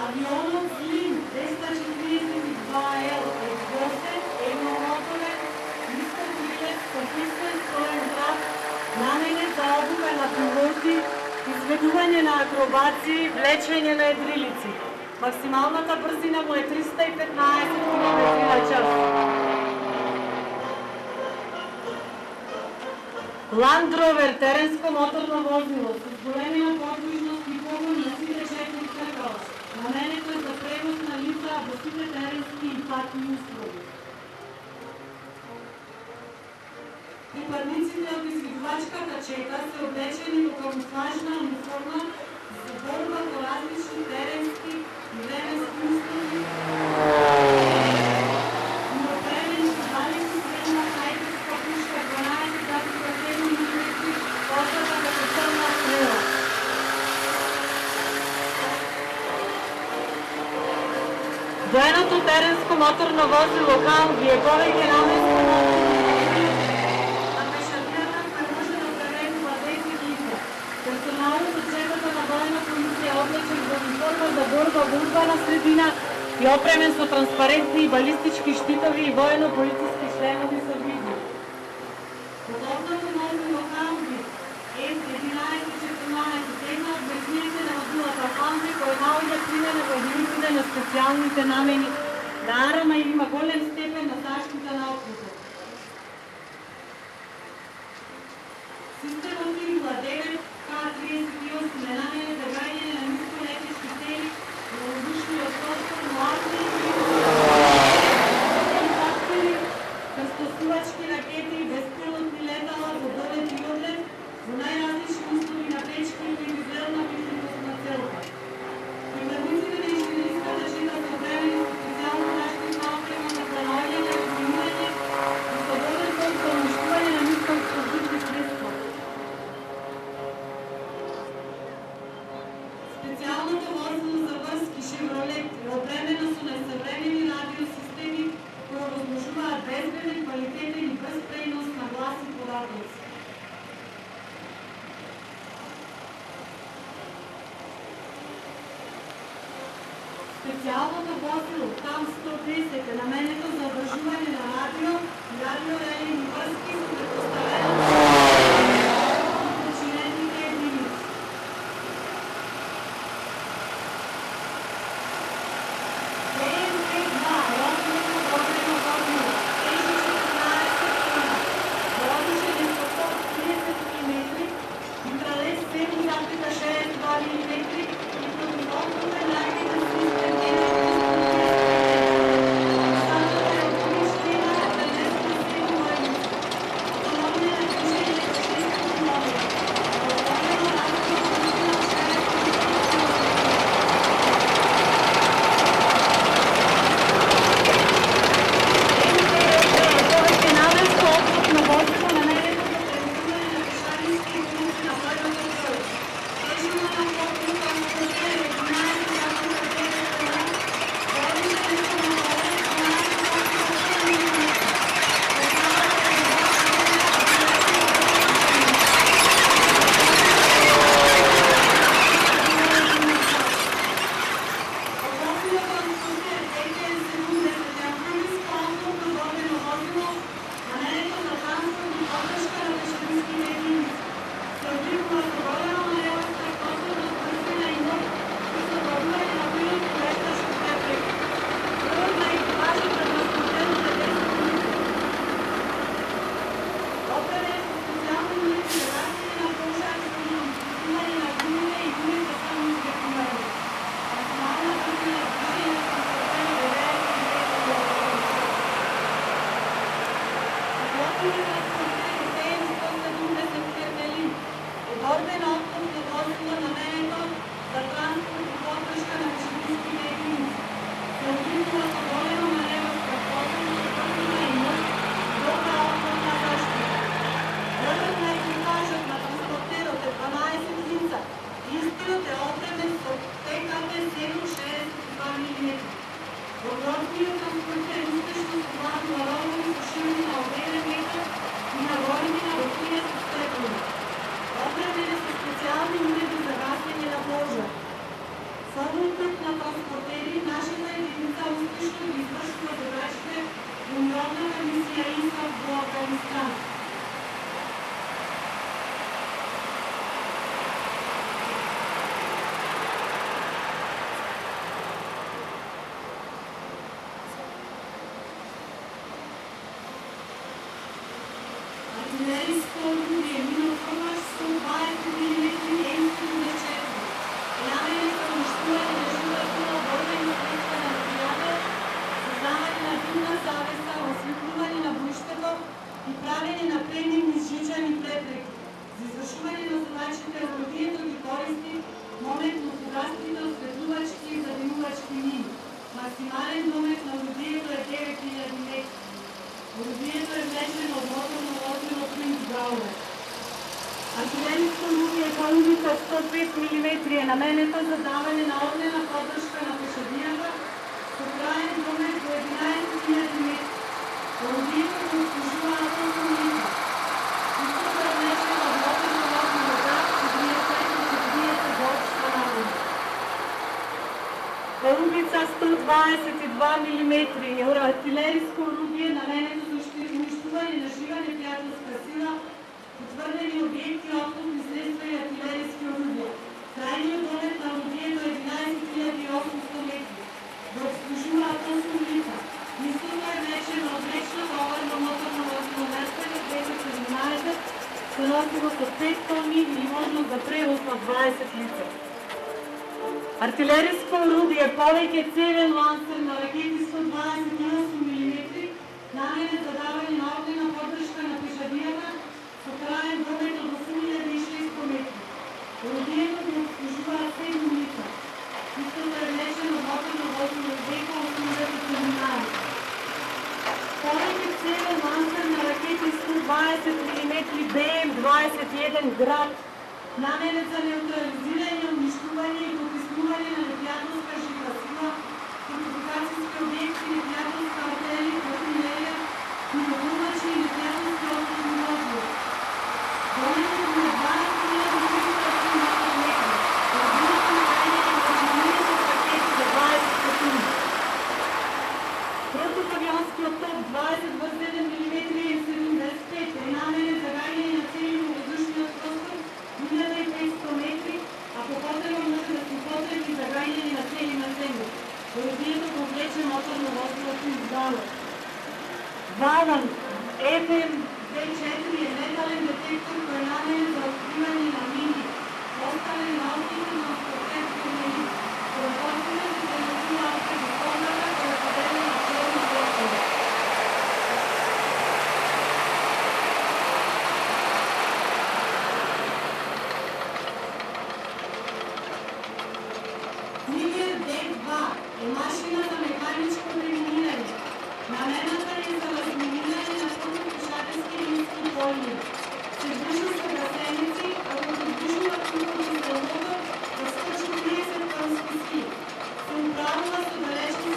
Авионот Злин 242L е гостен, едномоторен, нискотрилет со пистен строен врат, наменет за обука на пилоти, изведување на акробации, влечење на едрилици. Максималната брзина му е 315 км на час. Land Rover теренско моторно возило со големина подвижност и погон на сите 4 кракала. Наменето е за превоз на лица во сите теренски и патни услови. Припадниците од извидувачката чета се облечени во камуфлажна униформа за борба во различни теренски и временски услови. Оперени со далеку средна снайперска пушка 12,7 мм, посата како црна стрела. Военото теренско моторно возило Хамви е повеќе наменско персоналот од шефата на воена полиција облечен во униформа за борба во урбана средина и опремен со транспарентни и балистички штитови и воено-полициски шлемови со видео. Подобното возило Хамви F1114 една од верзиите на возилата Хамви кој наоѓа примена во единиците на специјалните намени на арма и има голем степен на заштита на окружот. Системот Ил-9 К-38 е наменет за гаѓање на нисколетечки цели во воздушниот простор, но атаки, крстосувачки ракети и беспилотни летала за долет и одлет во најразлични услови на печки или изделна видливост на целта. Приладниците на инженериската чета се опремени со специјална заштитна опрема за пронаоѓање, разминување и со додаток за уништување на нискоексплозивни средства. Специјалното возило за врски Шевролет е опремено со најсовремени радиосистеми кои овозможуваат безбеден, квалитетен и брз пренос на глас и податоци. Специјалното возило КАМ-110 е наменето за одржување на радио и радиорелени врски со претпоставено причинените единици. БМП-2 е основно боrbено возило, тежи 14 тона, воодушен е со 130 мм, митралез 7,62 мм и противотопен ракетен систем Автономија на движење За извършване на задачите орудието ги користи моментно фугасните, осветлувачки и задимувачки мини. Максимален домет на орудието е 9000 метра. Орудието е влечено от моторно возило Принц Браунер. Артилерийско орудие Колумбица 105 мм е наменето за даване на огнена поддръжка на пешеходията с краен домет до 11 000 метра. Орудието го обслужва атомно мисъл. Мисълта е влечена от моторно возило ГАЗ и биете до обща нагода. Колумбица 122 мм е артилерийско орудие наменето за унищожаване на жива неприятелска сила, потвърдени обекти, опитни средства и артилерийски орудия. Крайният домет на орудието е 11 800 метри. Да обслужва атомно лица. Мисълта е влечена от вечна товарна моторно возило Меркеле 2017 с носимост от 5 тонни и можност за превоз на 20 лица. Артилерийско орудие повеќе целен лансер на ракети 128 мм, наменет за даване на огнена поддршка на пешеходията со краен домет од 8600 метри. Орудието го обслужуваат 7 лица. Мисълта е влечено од моторно возило Ивеко 8017. Повеќе целен лансер на ракети 120 мм БМ-21 Град, наменет за неутрализирање, уништување и потиснување на непријателска жива сила, фортификацијски објекти, непријателска артилерија, пневматични и непријателски опитни возила. Дометот му е 12 400 метри. Орудието на најдење на 40 ракети за 20 секунди. Противавионскиот топ 20/7 мм М75 е наменет за гаѓање на цели во воздушниот простор 1500 метри, а по потреба може да се употреби за гаѓање на цели на земја. Орудието го влече моторно возило Принц Браунер. Валан FM-24 е летален детектор кој е наменет за откривање на мини, остален на опитни на спортетски мини. Пропорционен се пренесува преку комната која поделя на черни простори. Нигер Д-2 е машина за механичко деминирање. Намената е за разминирање на противпешатерски мински полњи. Се движи со гасеници, а го придвижува кругови за мотор да скочи 30 тонски ски. Се управува со далечни